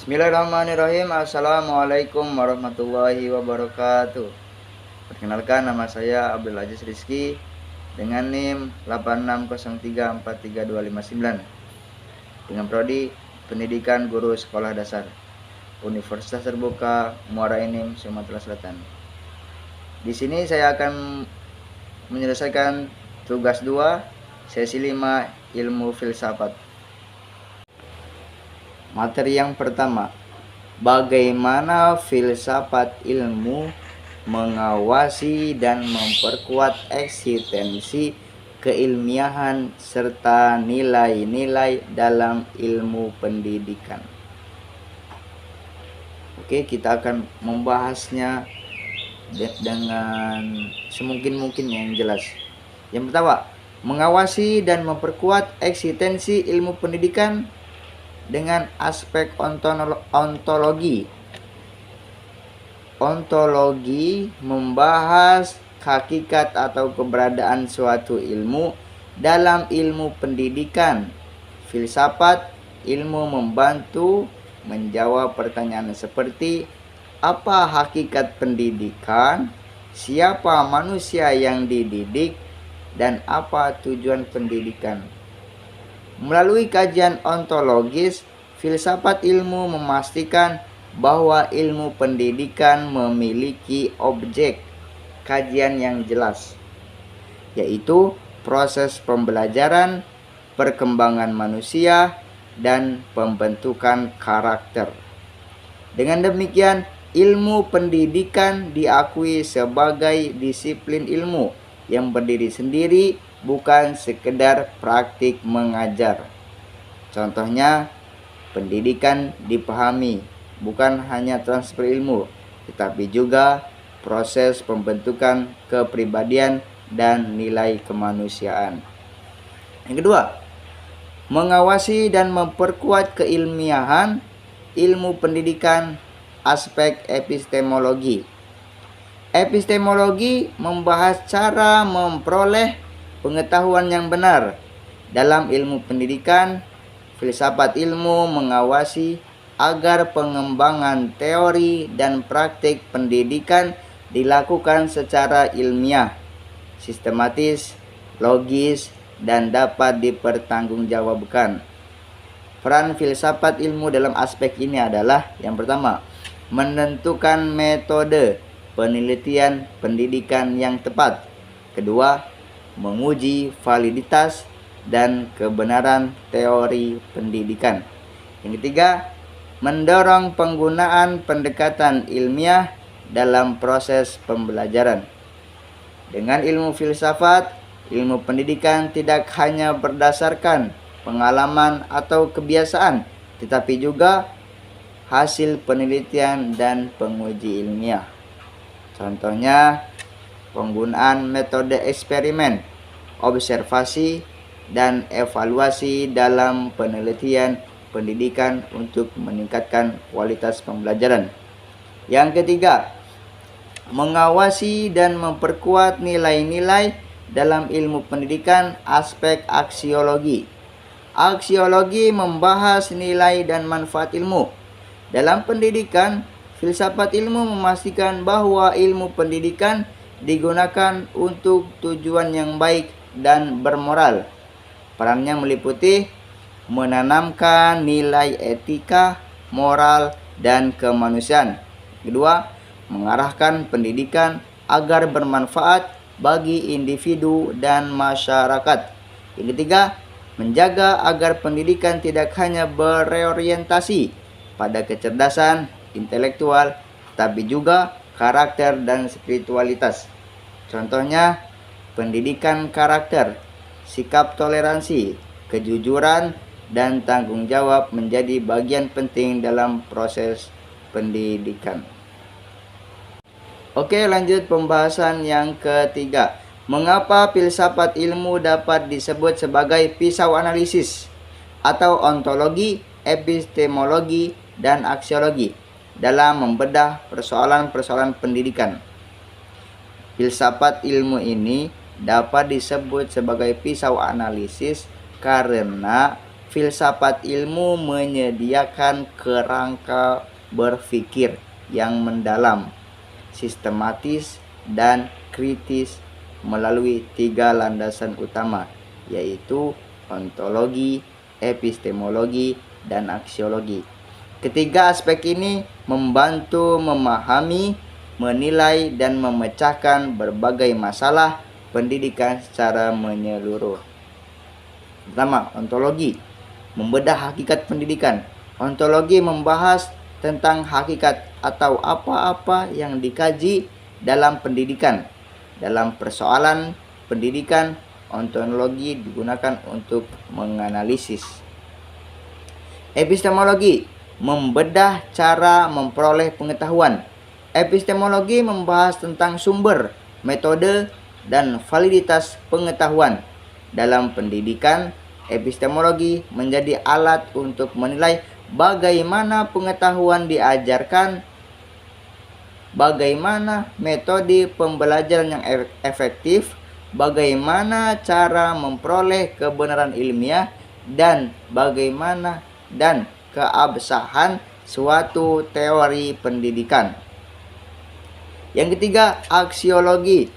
Bismillahirrahmanirrahim. Assalamualaikum warahmatullahi wabarakatuh. Perkenalkan, nama saya Abdul Aziz Rizky dengan NIM 86034329 dengan prodi Pendidikan Guru Sekolah Dasar Universitas Terbuka Muara Enim, Sumatera Selatan. Di sini saya akan menyelesaikan tugas 2 sesi 5 ilmu filsafat. Materi yang pertama, bagaimana filsafat ilmu mengawasi dan memperkuat eksistensi keilmiahan serta nilai-nilai dalam ilmu pendidikan. Oke, kita akan membahasnya dengan semungkin-mungkin yang jelas. Yang pertama, mengawasi dan memperkuat eksistensi ilmu pendidikan dengan aspek ontologi. Ontologi membahas hakikat atau keberadaan suatu ilmu dalam ilmu pendidikan. Filsafat ilmu membantu menjawab pertanyaan seperti apa hakikat pendidikan, siapa manusia yang dididik, dan apa tujuan pendidikan. Melalui kajian ontologis, filsafat ilmu memastikan bahwa ilmu pendidikan memiliki objek kajian yang jelas, yaitu proses pembelajaran, perkembangan manusia, dan pembentukan karakter. Dengan demikian, ilmu pendidikan diakui sebagai disiplin ilmu yang berdiri sendiri, bukan sekedar praktik mengajar. Contohnya, pendidikan dipahami bukan hanya transfer ilmu, tetapi juga proses pembentukan kepribadian dan nilai kemanusiaan. Yang kedua, mengawasi dan memperkuat keilmiahan ilmu pendidikan, aspek epistemologi. Epistemologi membahas cara memperoleh pengetahuan yang benar. Dalam ilmu pendidikan, filsafat ilmu mengawasi agar pengembangan teori dan praktik pendidikan dilakukan secara ilmiah, sistematis, logis, dan dapat dipertanggungjawabkan. Peran filsafat ilmu dalam aspek ini adalah yang pertama, menentukan metode penelitian pendidikan yang tepat. Kedua, menguji validitas dan kebenaran teori pendidikan. Yang ketiga, mendorong penggunaan pendekatan ilmiah dalam proses pembelajaran. Dengan ilmu filsafat, ilmu pendidikan tidak hanya berdasarkan pengalaman atau kebiasaan, tetapi juga hasil penelitian dan penguji ilmiah. Contohnya, penggunaan metode eksperimen, observasi, dan evaluasi dalam penelitian pendidikan untuk meningkatkan kualitas pembelajaran. Yang ketiga, mengawasi dan memperkuat nilai-nilai dalam ilmu pendidikan, aspek aksiologi. Aksiologi membahas nilai dan manfaat ilmu. Dalam pendidikan, filsafat ilmu memastikan bahwa ilmu pendidikan digunakan untuk tujuan yang baik dan bermoral. Perannya meliputi menanamkan nilai etika, moral, dan kemanusiaan. Kedua, mengarahkan pendidikan agar bermanfaat bagi individu dan masyarakat. Yang ketiga, menjaga agar pendidikan tidak hanya berorientasi pada kecerdasan intelektual, tapi juga karakter dan spiritualitas. Contohnya, pendidikan karakter, sikap toleransi, kejujuran, dan tanggung jawab menjadi bagian penting dalam proses pendidikan. Oke, lanjut pembahasan yang ketiga. Mengapa filsafat ilmu dapat disebut sebagai pisau analisis atau ontologi, epistemologi, dan aksiologi dalam membedah persoalan-persoalan pendidikan. Filsafat ilmu ini dapat disebut sebagai pisau analisis karena filsafat ilmu menyediakan kerangka berpikir yang mendalam, sistematis, dan kritis melalui 3 landasan utama, yaitu ontologi, epistemologi, dan aksiologi. Ketiga aspek ini membantu memahami, menilai, dan memecahkan berbagai masalah pendidikan secara menyeluruh. Pertama, ontologi, membedah hakikat pendidikan. Ontologi membahas tentang hakikat atau apa-apa yang dikaji dalam pendidikan. Dalam persoalan pendidikan, ontologi digunakan untuk menganalisis. Epistemologi, membedah cara memperoleh pengetahuan. Epistemologi membahas tentang sumber, metode, dan validitas pengetahuan. Dalam pendidikan, epistemologi menjadi alat untuk menilai bagaimana pengetahuan diajarkan, bagaimana metode pembelajaran yang efektif, bagaimana cara memperoleh kebenaran ilmiah, dan bagaimana dan keabsahan suatu teori pendidikan. Yang ketiga, aksiologi.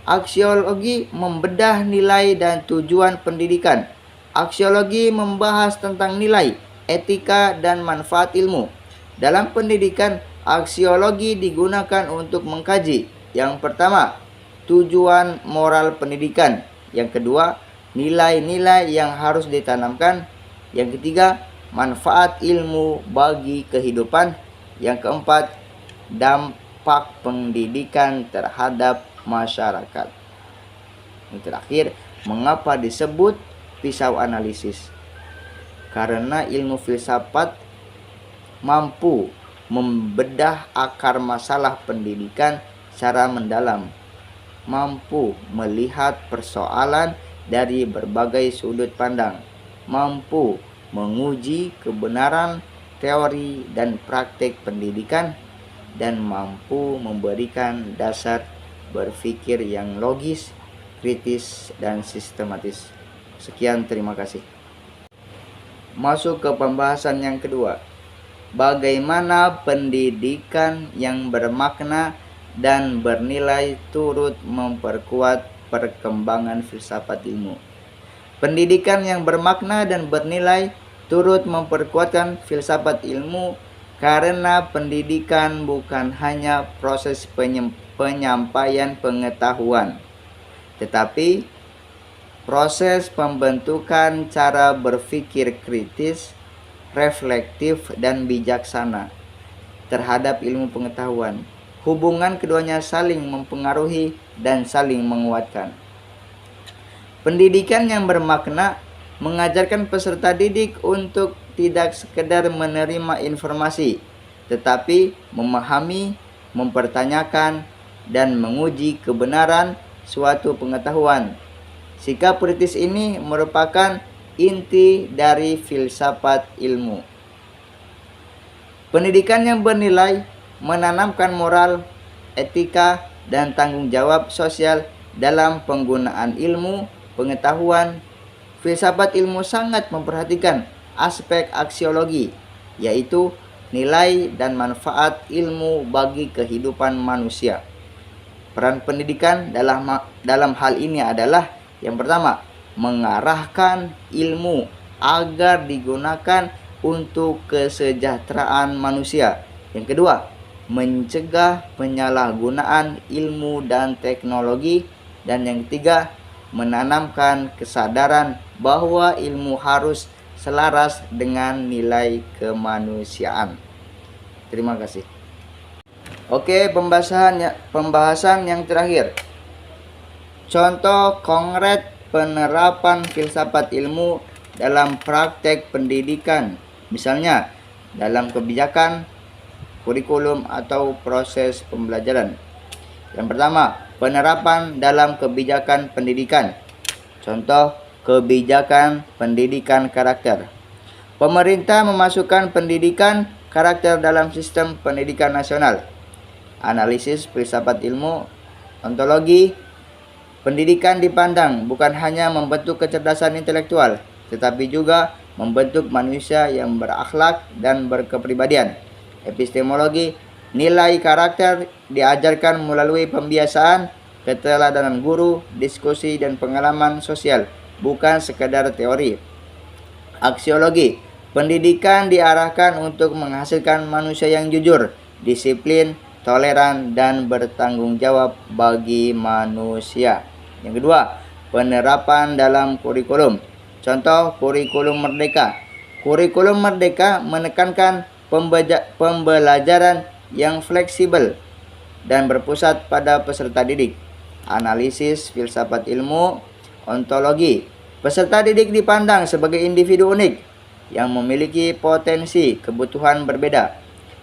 Aksiologi membedah nilai dan tujuan pendidikan. Aksiologi membahas tentang nilai, etika, dan manfaat ilmu. Dalam pendidikan, aksiologi digunakan untuk mengkaji. Yang pertama, tujuan moral pendidikan. Yang kedua, nilai-nilai yang harus ditanamkan. Yang ketiga, manfaat ilmu bagi kehidupan. Yang keempat, dampak pendidikan terhadap masyarakat. Yang terakhir, mengapa disebut pisau analisis? Karena ilmu filsafat mampu membedah akar masalah pendidikan secara mendalam, mampu melihat persoalan dari berbagai sudut pandang, mampu menguji kebenaran teori dan praktek pendidikan, dan mampu memberikan dasar berpikir yang logis, kritis, dan sistematis. Sekian, terima kasih. Masuk ke pembahasan yang kedua. Bagaimana pendidikan yang bermakna dan bernilai turut memperkuat perkembangan filsafat ilmu. Pendidikan yang bermakna dan bernilai turut memperkuatkan filsafat ilmu karena pendidikan bukan hanya proses penyampaian pengetahuan, tetapi proses pembentukan cara berpikir kritis, reflektif, dan bijaksana terhadap ilmu pengetahuan. Hubungan keduanya saling mempengaruhi dan saling menguatkan. Pendidikan yang bermakna mengajarkan peserta didik untuk tidak sekedar menerima informasi, tetapi memahami, mempertanyakan, dan menguji kebenaran suatu pengetahuan. Sikap kritis ini merupakan inti dari filsafat ilmu. Pendidikan yang bernilai menanamkan moral, etika, dan tanggung jawab sosial dalam penggunaan ilmu pengetahuan. Filsafat ilmu sangat memperhatikan aspek aksiologi, yaitu nilai dan manfaat ilmu bagi kehidupan manusia. Peran pendidikan dalam hal ini adalah yang pertama, mengarahkan ilmu agar digunakan untuk kesejahteraan manusia. Yang kedua, mencegah penyalahgunaan ilmu dan teknologi. Dan yang ketiga, menanamkan kesadaran bahwa ilmu harus selaras dengan nilai kemanusiaan. Terima kasih. Oke, pembahasan yang terakhir. Contoh konkret penerapan filsafat ilmu dalam praktek pendidikan, misalnya dalam kebijakan, kurikulum, atau proses pembelajaran. Yang pertama, penerapan dalam kebijakan pendidikan. Contoh kebijakan pendidikan karakter. Pemerintah memasukkan pendidikan karakter dalam sistem pendidikan nasional. Analisis filsafat ilmu, ontologi. Pendidikan dipandang bukan hanya membentuk kecerdasan intelektual, tetapi juga membentuk manusia yang berakhlak dan berkepribadian. Epistemologi, nilai karakter diajarkan melalui pembiasaan, keteladanan guru, diskusi, dan pengalaman sosial, bukan sekadar teori. Aksiologi, pendidikan diarahkan untuk menghasilkan manusia yang jujur, disiplin, toleran, dan bertanggung jawab bagi manusia. Yang kedua, penerapan dalam kurikulum. Contoh kurikulum merdeka. Kurikulum merdeka menekankan pembelajaran yang fleksibel dan berpusat pada peserta didik. Analisis filsafat ilmu, ontologi. Peserta didik dipandang sebagai individu unik yang memiliki potensi kebutuhan berbeda.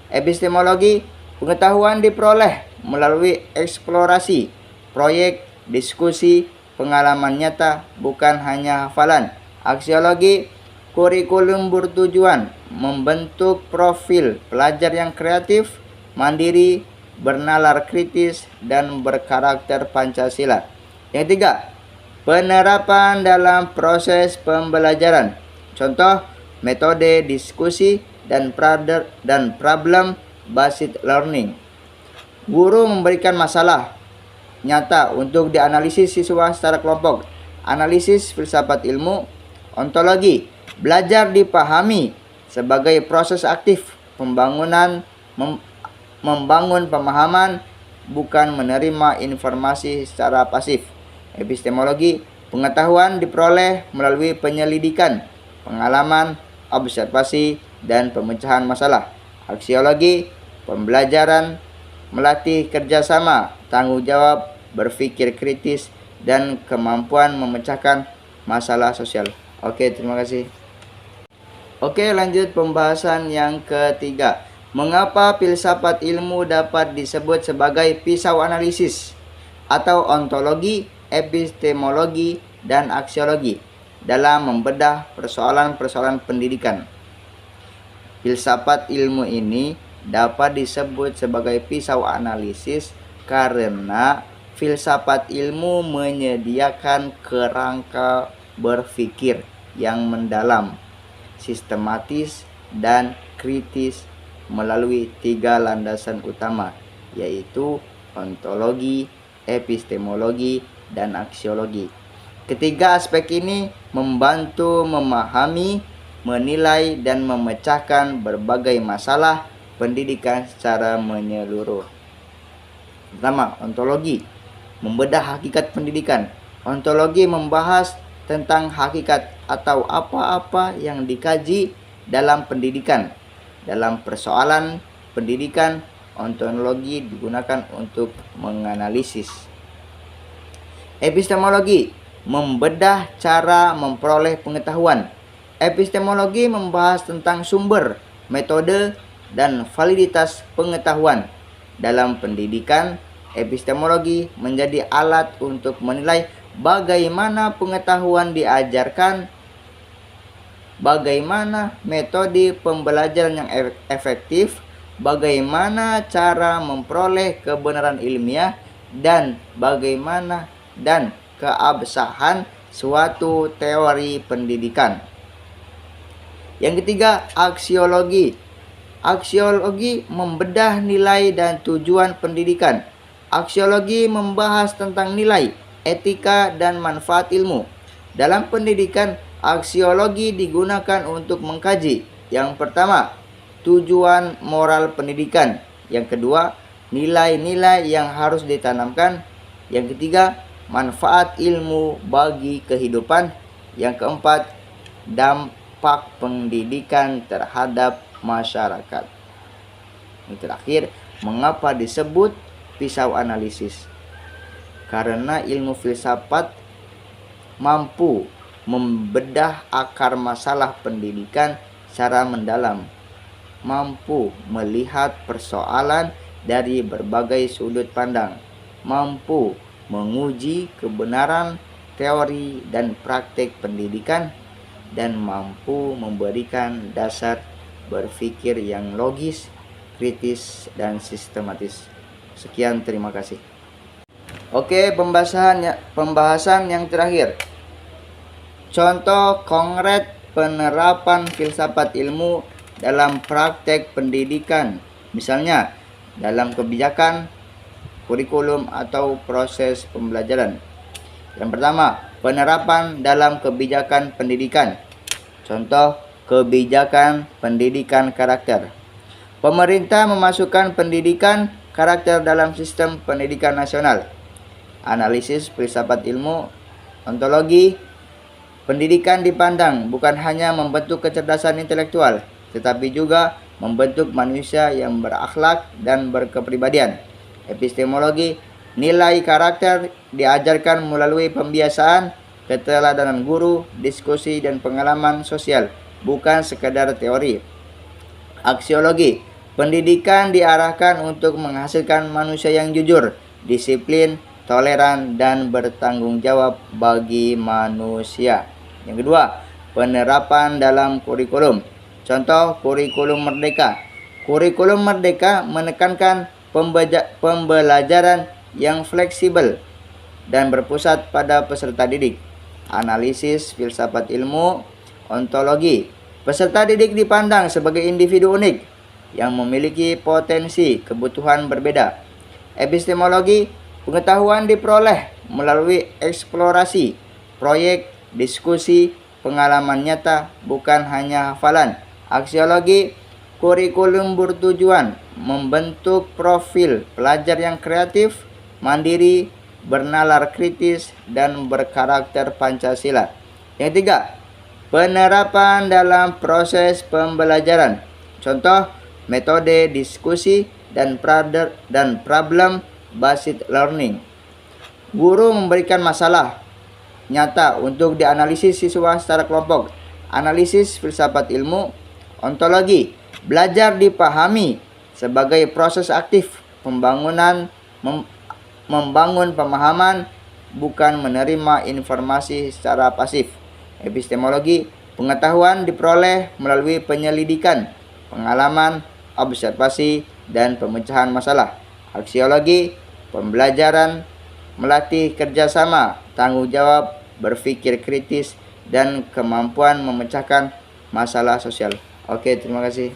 Epistemologi, pengetahuan diperoleh melalui eksplorasi, proyek, diskusi, pengalaman nyata, bukan hanya hafalan. Aksiologi, kurikulum bertujuan membentuk profil pelajar yang kreatif, mandiri, bernalar kritis, dan berkarakter Pancasila. Yang ketiga, penerapan dalam proses pembelajaran. Contoh, metode diskusi dan problem based learning. Guru memberikan masalah nyata untuk dianalisis siswa secara kelompok. Analisis filsafat ilmu. Ontologi, belajar dipahami sebagai proses aktif membangun pemahaman, bukan menerima informasi secara pasif. Epistemologi, pengetahuan diperoleh melalui penyelidikan, pengalaman, observasi, dan pemecahan masalah. Aksiologi, pembelajaran melatih kerjasama, tanggung jawab, berpikir kritis, dan kemampuan memecahkan masalah sosial. Oke, terima kasih. Oke, lanjut pembahasan yang ketiga. Mengapa filsafat ilmu dapat disebut sebagai pisau analisis atau ontologi, epistemologi, dan aksiologi dalam membedah persoalan-persoalan pendidikan? Filsafat ilmu ini dapat disebut sebagai pisau analisis karena filsafat ilmu menyediakan kerangka berpikir yang mendalam, sistematis, dan kritis melalui 3 landasan utama, yaitu ontologi, epistemologi, dan aksiologi. Ketiga aspek ini membantu memahami, menilai, dan memecahkan berbagai masalah pendidikan secara menyeluruh. Pertama, ontologi, membedah hakikat pendidikan. Ontologi membahas tentang hakikat atau apa-apa yang dikaji dalam pendidikan. Dalam persoalan pendidikan, ontologi digunakan untuk menganalisis. Epistemologi, membedah cara memperoleh pengetahuan. Epistemologi membahas tentang sumber, metode, dan validitas pengetahuan. Dalam pendidikan, epistemologi menjadi alat untuk menilai bagaimana pengetahuan diajarkan, bagaimana metode pembelajaran yang efektif, bagaimana cara memperoleh kebenaran ilmiah, dan bagaimana dan keabsahan suatu teori pendidikan. Yang ketiga, aksiologi. Aksiologi membedah nilai dan tujuan pendidikan. Aksiologi membahas tentang nilai, etika, dan manfaat ilmu. Dalam pendidikan, aksiologi digunakan untuk mengkaji. Yang pertama, tujuan moral pendidikan. Yang kedua, nilai-nilai yang harus ditanamkan. Yang ketiga, manfaat ilmu bagi kehidupan. Yang keempat, dampak pendidikan terhadap masyarakat. Yang terakhir, mengapa disebut pisau analisis? Karena ilmu filsafat mampu membedah akar masalah pendidikan secara mendalam, mampu melihat persoalan dari berbagai sudut pandang, mampu menguji kebenaran teori dan praktek pendidikan, dan mampu memberikan dasar berpikir yang logis, kritis, dan sistematis. Sekian, terima kasih. Oke, pembahasan yang terakhir. Contoh konkret penerapan filsafat ilmu dalam praktek pendidikan, misalnya dalam kebijakan, kurikulum, atau proses pembelajaran. Yang pertama, penerapan dalam kebijakan pendidikan. Contoh, kebijakan pendidikan karakter. Pemerintah memasukkan pendidikan karakter dalam sistem pendidikan nasional. Analisis filsafat ilmu ontologi. Pendidikan dipandang bukan hanya membentuk kecerdasan intelektual, tetapi juga membentuk manusia yang berakhlak dan berkepribadian. Epistemologi, nilai karakter diajarkan melalui pembiasaan, keteladanan guru, diskusi, dan pengalaman sosial, bukan sekadar teori. Aksiologi, pendidikan diarahkan untuk menghasilkan manusia yang jujur, disiplin, toleran, dan bertanggung jawab bagi manusia. Yang kedua, penerapan dalam kurikulum. Contoh, kurikulum merdeka. Kurikulum merdeka menekankan pembelajaran yang fleksibel dan berpusat pada peserta didik. Analisis filsafat ilmu ontologi. Peserta didik dipandang sebagai individu unik yang memiliki potensi kebutuhan berbeda. Epistemologi, pengetahuan diperoleh melalui eksplorasi, proyek, diskusi, pengalaman nyata, bukan hanya hafalan. Aksiologi, kurikulum bertujuan membentuk profil pelajar yang kreatif, mandiri, bernalar kritis, dan berkarakter Pancasila. Yang ketiga, penerapan dalam proses pembelajaran. Contoh, metode diskusi dan problem based learning. Guru memberikan masalah nyata untuk dianalisis siswa secara kelompok. Analisis filsafat ilmu ontologi, belajar dipahami sebagai proses aktif membangun pemahaman, bukan menerima informasi secara pasif. Epistemologi, pengetahuan diperoleh melalui penyelidikan, pengalaman, observasi, dan pemecahan masalah. Aksiologi, pembelajaran melatih kerjasama, tanggung jawab, berpikir kritis, dan kemampuan memecahkan masalah sosial. Oke, terima kasih.